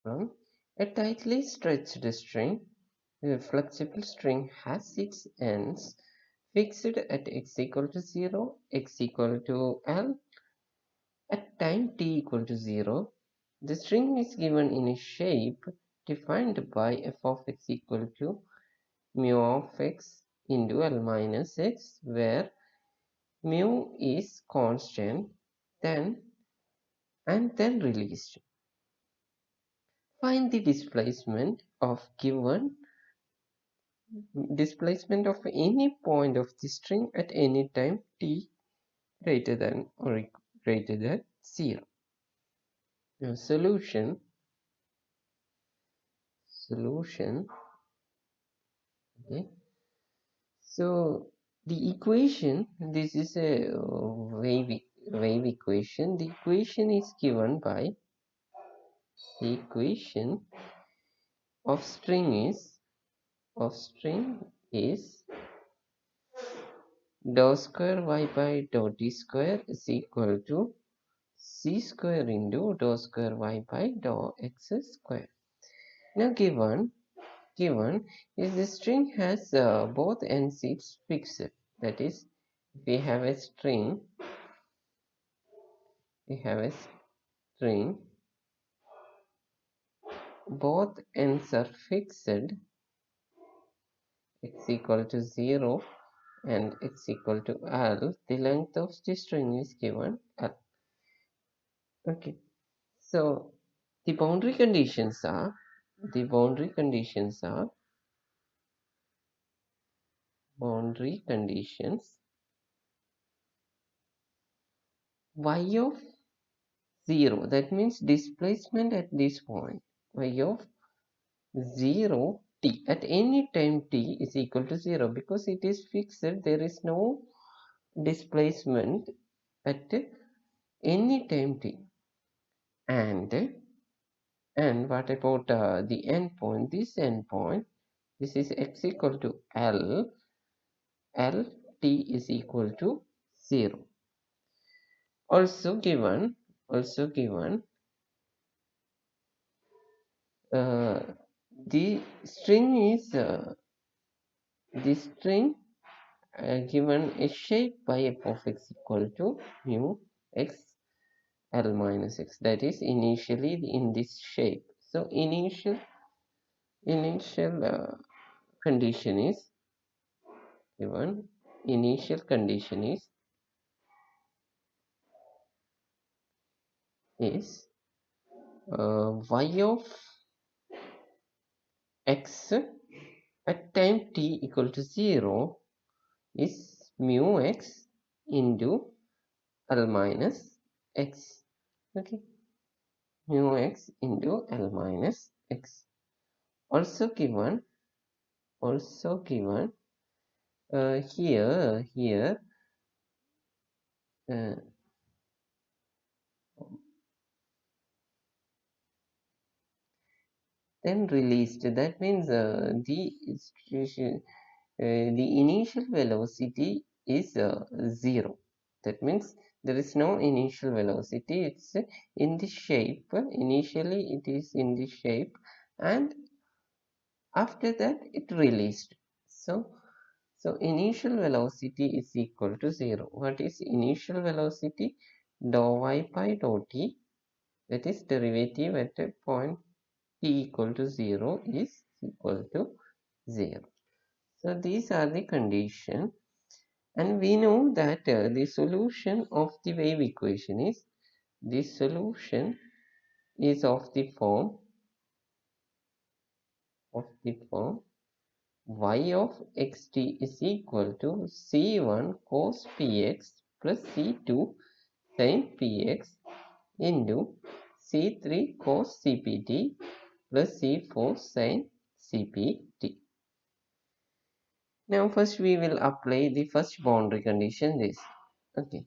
From a tightly stretched string, a flexible string has its ends fixed at x equal to 0, x equal to L. At time t equal to 0, the string is given in a shape defined by f of x equal to mu of x into L minus x, where mu is constant, then released. Find the displacement of any point of the string at any time t greater than or greater than 0. Now solution. Okay. So the equation, this is a wave equation. The equation is given by the equation of string is dou square y by dou t square is equal to c square into dou square y by dou x square. Now given is the string has both ends it's fixed. That is, we have a string, both ends are fixed, x equal to 0 and x equal to L. The length of the string is given L. Okay. So the boundary conditions are y of 0, that means displacement at this point, y of 0 t at any time t is equal to 0, because it is fixed, there is no displacement at any time t. And what about the endpoint? This endpoint, this is x equal to L t is equal to 0. Also given the string is given a shape by f of x equal to mu x L minus x, that is initially in this shape. So initial condition is given. Initial condition is y of x at time t equal to 0 is mu x into L minus x. Okay, mu x into L minus x. Also given here then released. That means the initial velocity is 0. That means there is no initial velocity. It's in the shape. Initially it is in the shape, and after that it released. So initial velocity is equal to 0. What is initial velocity? Dou y by dou t, that is derivative at a point t equal to 0 is equal to 0. So these are the condition, and we know that the solution of the wave equation is of the form y of xt is equal to c1 cos px plus c2 sin px into c3 cos cpt plus c4 sin cpt. Now first we will apply the first boundary condition, this. Okay.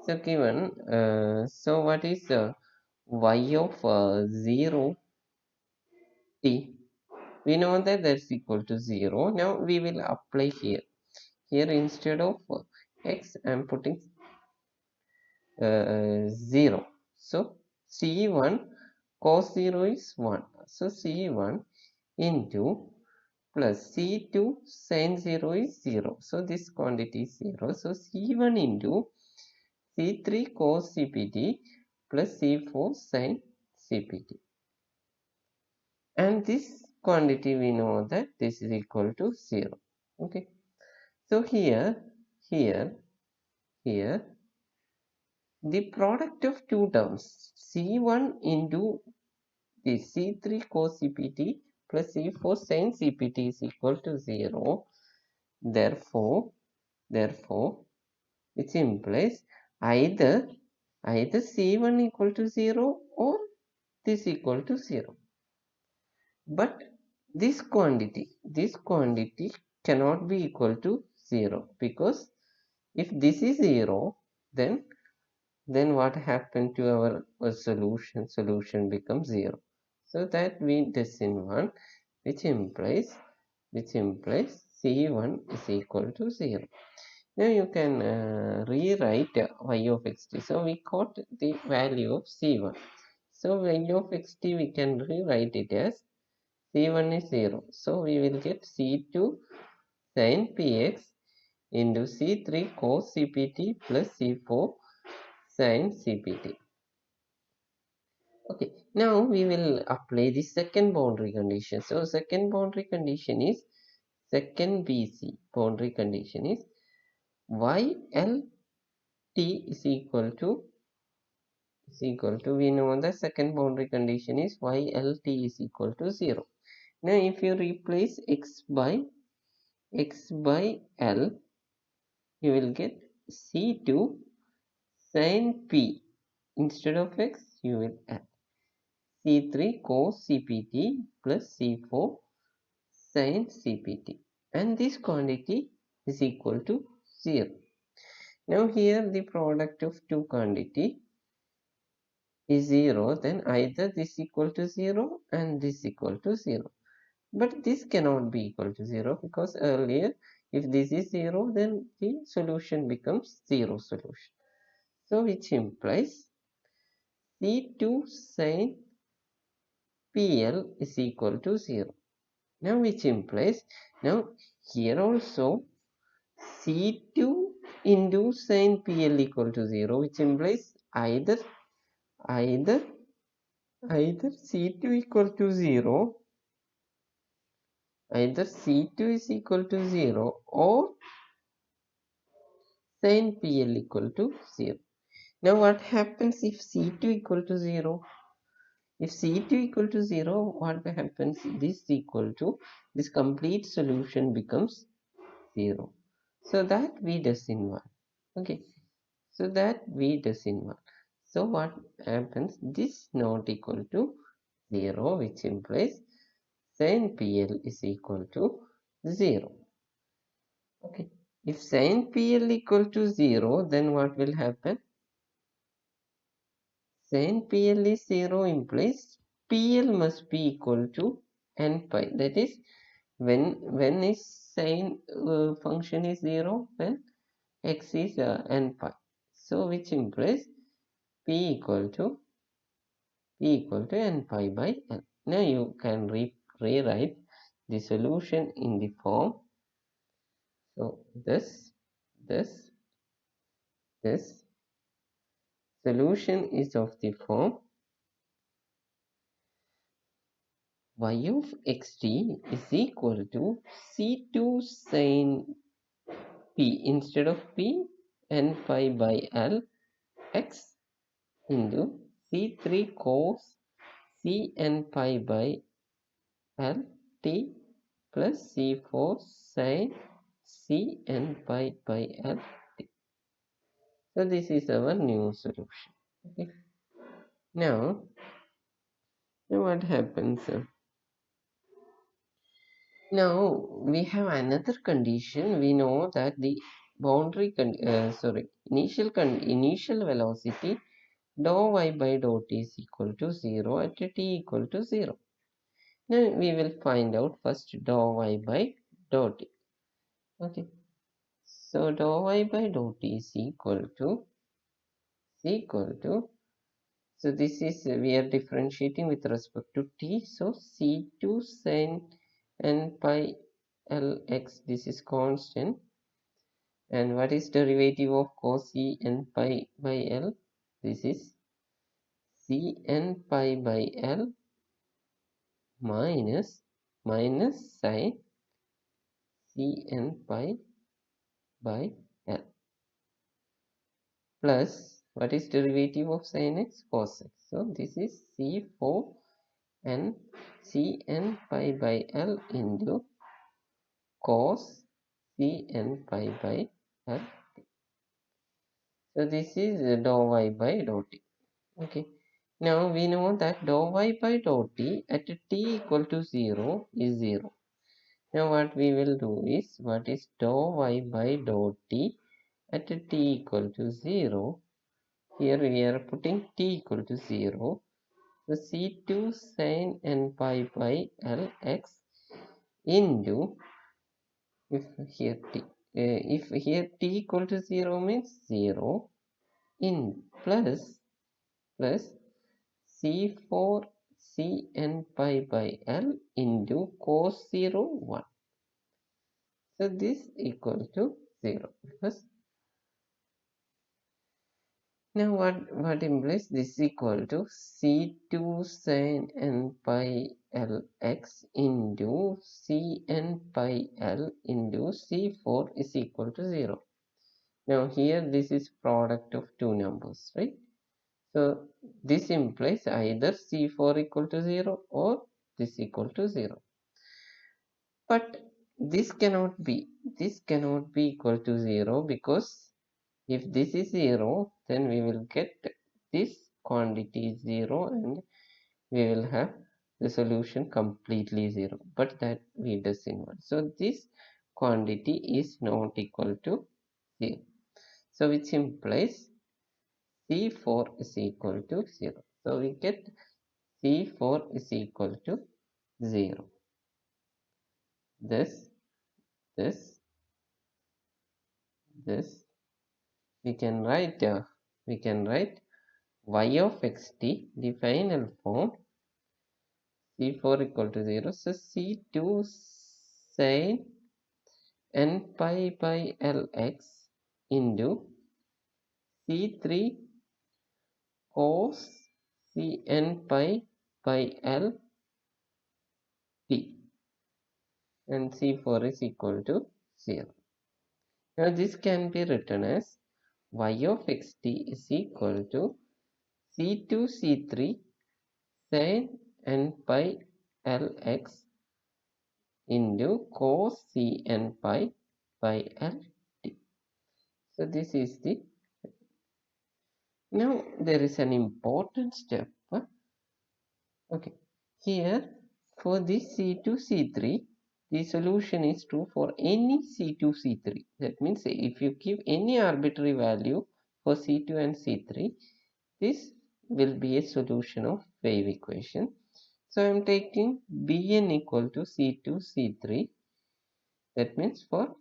So given, so what is y of 0 t? We know that that's equal to 0. Now we will apply here. Here instead of x, I am putting 0. So c1 cos 0 is 1. So C1 into plus C2 sin 0 is 0. So this quantity is 0. So C1 into C3 cos CPT plus C4 sin CPT. And this quantity we know that this is equal to 0. Okay. So here, the product of two terms C1 into the C3 cos CPT plus C4 sin CPT is equal to 0. Therefore, which implies either C1 equal to 0 or this equal to 0. But this quantity cannot be equal to 0, because if this is 0, then what happened to our solution? Solution becomes 0. So that we design one, which implies C1 is equal to 0. Now you can rewrite y of xt. So we got the value of C1. So y of xt we can rewrite it as C1 is 0. So we will get C2 sin px into C3 cos CPT plus C4 sin CPT. Okay, now we will apply the second boundary condition. So second boundary condition is, second BC boundary condition is YLT is equal to, we know the second boundary condition is YLT is equal to 0. Now if you replace x by L, you will get C2 sin P. Instead of x, you will add C3 cos CPT plus C4 sin CPT. And this quantity is equal to 0. Now here the product of two quantity is 0, then either this equal to 0 and this equal to 0. But this cannot be equal to 0, because earlier if this is 0, then the solution becomes 0 solution. So which implies C2 sin PL is equal to 0. Now which implies, now here also C2 into sin PL equal to 0, which implies either C2 equal to 0, either C2 is equal to 0 or sin PL equal to 0. Now what happens if C2 equal to 0? If C2 equal to 0, what happens? This equal to, this complete solution becomes 0. So that we design one. Okay. So that we design one. So what happens? This not equal to 0, which implies sin PL is equal to 0. Okay. If sin PL equal to 0, then what will happen? Sin PL is 0 implies PL must be equal to n pi. That is, when is sin function is 0, when x is n pi. So which implies p equal to n pi by n. Now you can rewrite the solution in the form. So this solution is of the form y of xt is equal to C2 sin p, instead of p, n pi by L x into C3 cos C n pi by L t plus C4 sin C n pi by L t. So this is our new solution. Okay. Now what happens? Now we have another condition. We know that the boundary initial velocity dou y by dou t is equal to 0 at t equal to 0. Now we will find out first dou y by dou t. Okay. So dou y by dou t is equal to So this is, we are differentiating with respect to t. So C2 sin n pi Lx, this is constant. And what is derivative of cos C n pi by L? This is C n pi by L minus sin C n pi by L plus, what is derivative of sin x? Cos x. So this is C4 n C n pi by L into cos C n pi by L. So this is dou y by dou t. Okay. Now we know that dou y by dou t at t equal to 0 is 0. Now what we will do is, what is dou y by dou t at t equal to 0? Here we are putting t equal to 0. So C2 sin n pi by Lx into, if here t equal to 0 means 0, in plus C4 Cn pi by L into cos 0 1. So this equal to 0. Because now what implies this equal to C2 sin n pi Lx into Cn pi L into C4 is equal to 0. Now here this is product of two numbers, right? So this implies either C4 equal to 0 or this equal to 0. But this cannot be equal to 0, because if this is 0, then we will get this quantity 0 and we will have the solution completely 0. But that we does involve. So this quantity is not equal to 0. So which implies C4 is equal to 0. So we get C4 is equal to 0. This, this, this. We can write y of xt, the final form, C4 equal to 0. So C2 sin n pi by Lx into C3 cos Cn pi by L p, and C4 is equal to 0. Now this can be written as y of xt is equal to C2 C3 sin n pi Lx into cos Cn pi by Lt. So this is the, now there is an important step. Okay, here for this C2 C3, the solution is true for any C2 C3. That means if you give any arbitrary value for C2 and C3, this will be a solution of wave equation. So I am taking Bn equal to C2 C3. That means for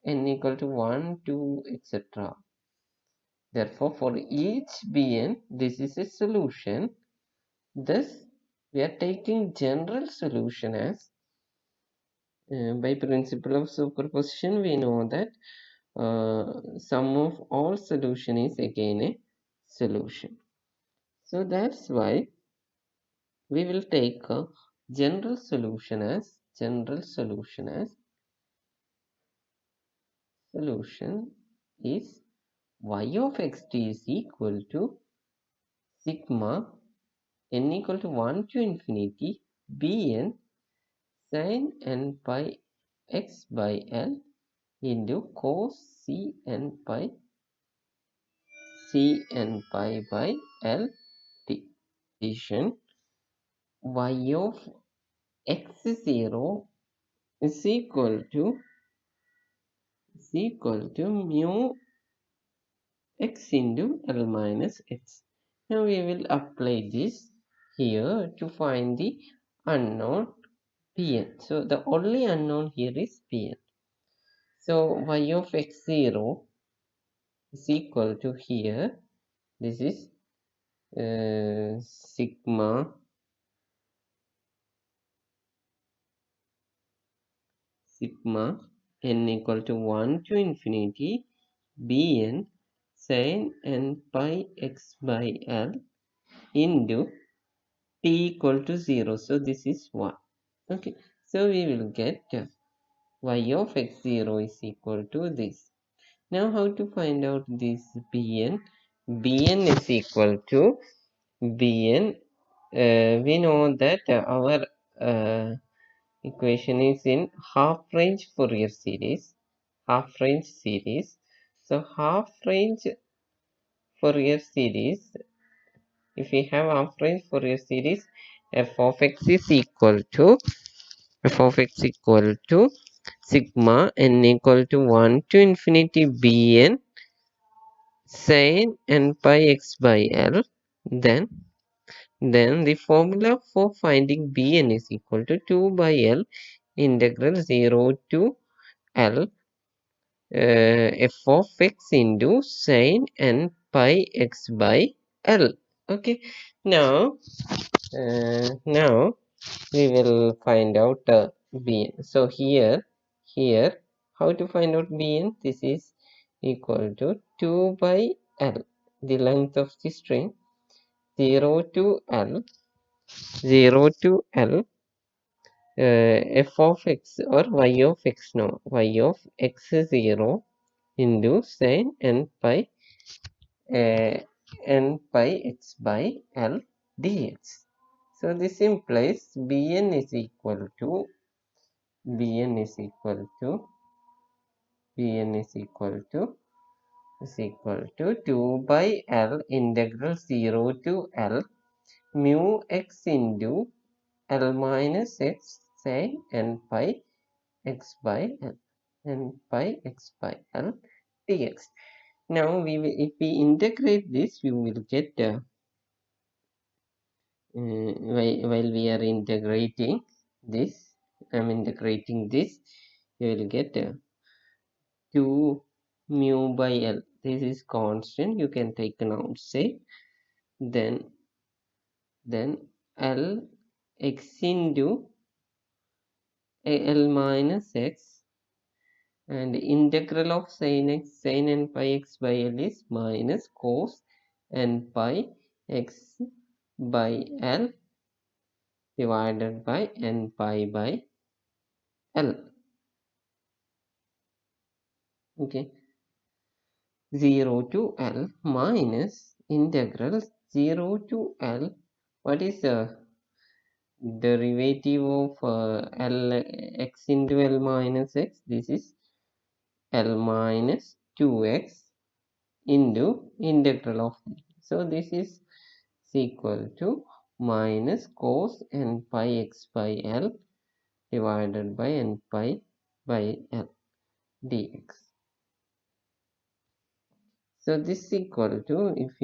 n equal to 1, 2, etc. Therefore, for each Bn, this is a solution. Thus, we are taking general solution as, by principle of superposition, we know that sum of all solution is again a solution. So that's why we will take a general solution as solution is y of xt is equal to sigma n equal to 1 to infinity Bn sin n pi x by L into cos Cn pi by L t. Addition, y of x0 is equal to mu x into L minus x. Now we will apply this here to find the unknown Pn. So the only unknown here is Pn. So y of x0 is equal to, here this is sigma n equal to 1 to infinity bn sin n pi x by l into t equal to 0. So this is 1. Okay, so we will get y of x0 is equal to this. Now how to find out this bn? Bn is equal to bn. We know that our equation is in half range Fourier series. Half range series. So half range Fourier series, if we have half range Fourier series, f of x is equal to sigma n equal to 1 to infinity bn sin n pi x by l. Then the formula for finding bn is equal to 2 by l integral 0 to l f of x into sin n pi x by l. Okay, now we will find out bn. So here how to find out bn? This is equal to 2 by l, the length of the string, 0 to l f of x or y of x. No, y of x0 into sin n pi x by l dx. So this implies bn is equal to bn is equal to 2 by l integral 0 to l mu x into l minus x sin n pi x by l dx. Now if we integrate this, we will get while we are integrating this, I'm integrating this, you will get 2 mu by l. This is constant, you can take an outside. Then l x into l minus x, and integral of sin n pi x by l is minus cos n pi x by l divided by n pi by l. Okay, 0 to l minus integral 0 to l. What is the derivative of l x into l minus x? This is l minus 2x into integral of, so this is equal to minus cos n pi x by l divided by n pi by l dx. So this is equal to, if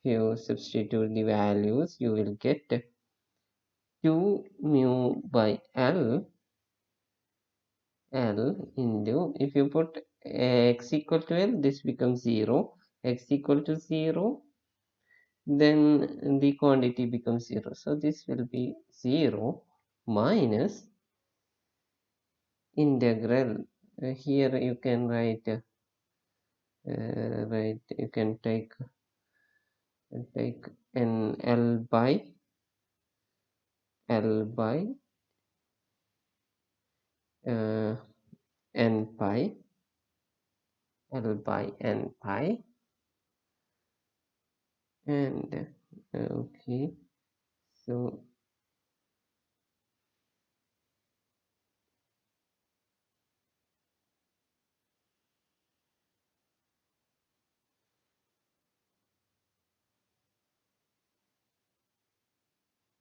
you substitute the values, you will get 2 mu by l into, if you put x equal to l, this becomes 0, x equal to 0, then the quantity becomes 0. So this will be 0 minus integral. Here you can write, you can take n l by uh, n pi n pi, and okay, so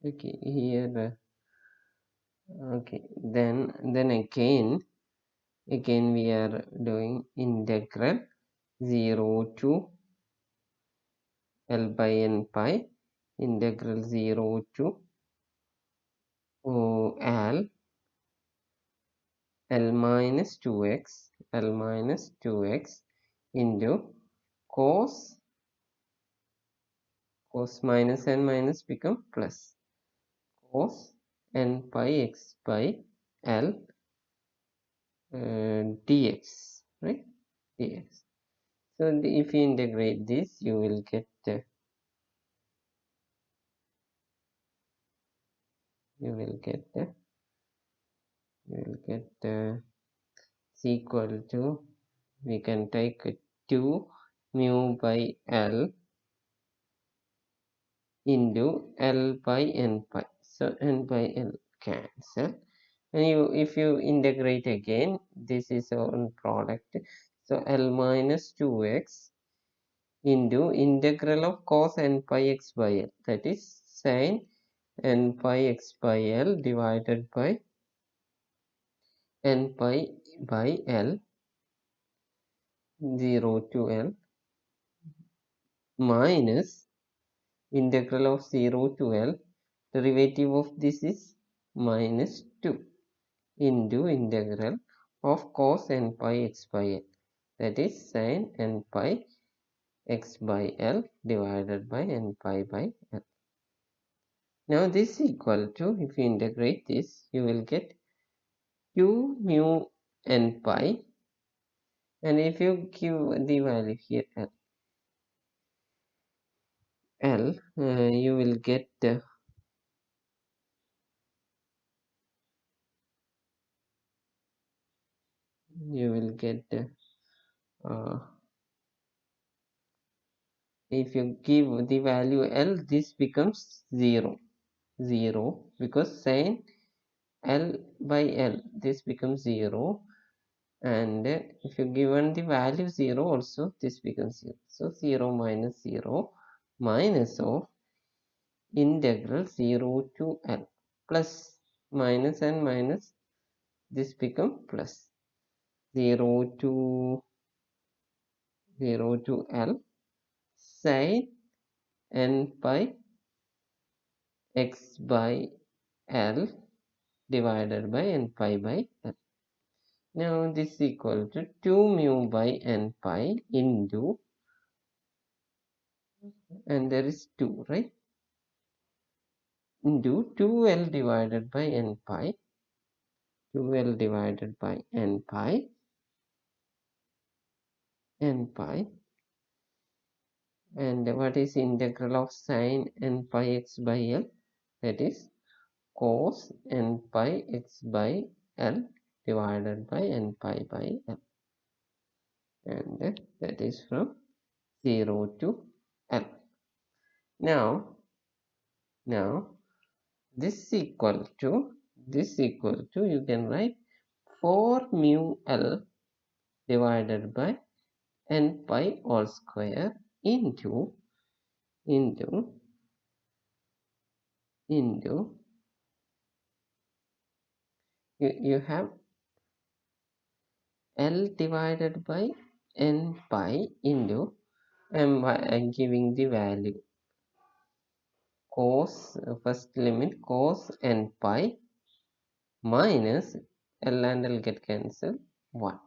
okay, here okay, then again we are doing integral 0 to l by n pi, integral 0 to l minus 2x into cos cos minus n minus become plus cos n pi x by L dx, right? Dx. So if you integrate this, you will get is equal to, we can take 2 mu by L into L by n pi. So n by L cancel. And if you integrate again, this is one product. So L minus 2x into integral of cos n pi x by L, that is sin n pi x by L divided by n pi by L 0 to L minus integral of 0 to L, derivative of this is minus 2 into integral of cos n pi x by L, that is sin n pi x by L divided by n pi by L. Now this is equal to, if you integrate this, you will get 2 mu n pi, and if you give the value here L, you will get if you give the value L, this becomes 0 because sin L by L, this becomes 0, and if you given the value 0 also, this becomes 0. So 0 minus 0 minus of integral 0 to L plus minus and minus, this become plus 0 to L sin n pi x by L divided by n pi by L. Now this is equal to 2 mu by n pi into, and there is 2, right, into 2L divided by n pi, 2L divided by n pi, and what is integral of sin n pi x by L? That is cos n pi x by L divided by n pi by L, and that is from 0 to L. Now this equal to, you can write 4 mu L divided by n pi all square into you have L divided by n pi into, I'm giving the value cos, first limit cos n pi minus L and L get cancelled 1.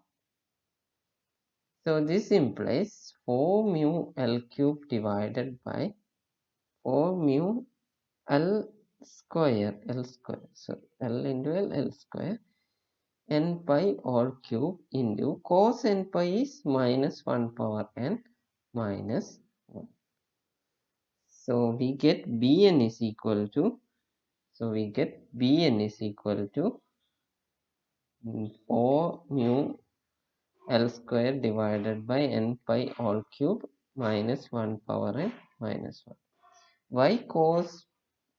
So this implies 4 mu L cube divided by 4 mu L square, sorry, L into L square, n pi all cube into cos n pi is minus 1 power n minus 1. So we get Bn is equal to, 4 mu L square divided by n pi all cube minus 1 power n minus 1. Why cos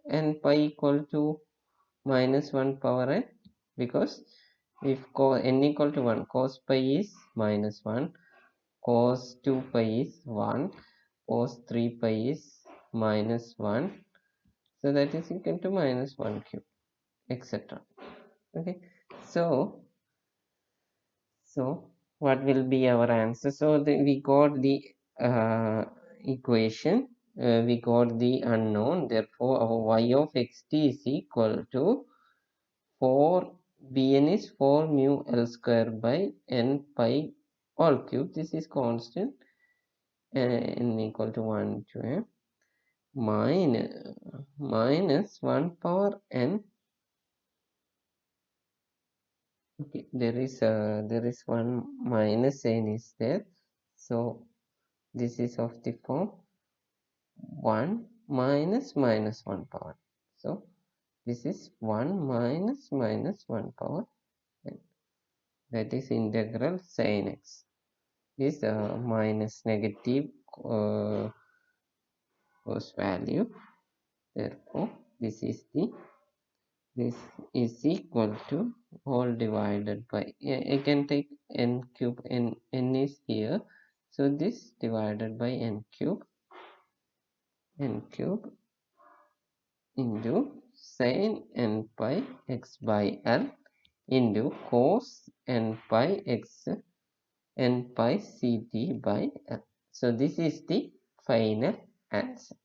n pi equal to minus 1 power n? Because if n equal to 1, cos pi is minus 1, cos 2 pi is 1, cos 3 pi is minus 1, so that is equal to minus 1 cube, etc. Okay, so what will be our answer? So we got the equation, we got the unknown, therefore our y of xt is equal to 4, Bn is 4 mu L square by n pi all cube, this is constant, n equal to 1 to m minus 1 power n. Okay, there is one minus n is there, so this is of the form 1 minus minus 1 power. So this is 1 minus minus 1 power n. That is integral sin x is minus negative cos value. Therefore, this is equal to all divided by, I can take n cube, n is here, so this divided by n cube into sin n pi x by l into cos n pi x n pi ct by l. So this is the final answer.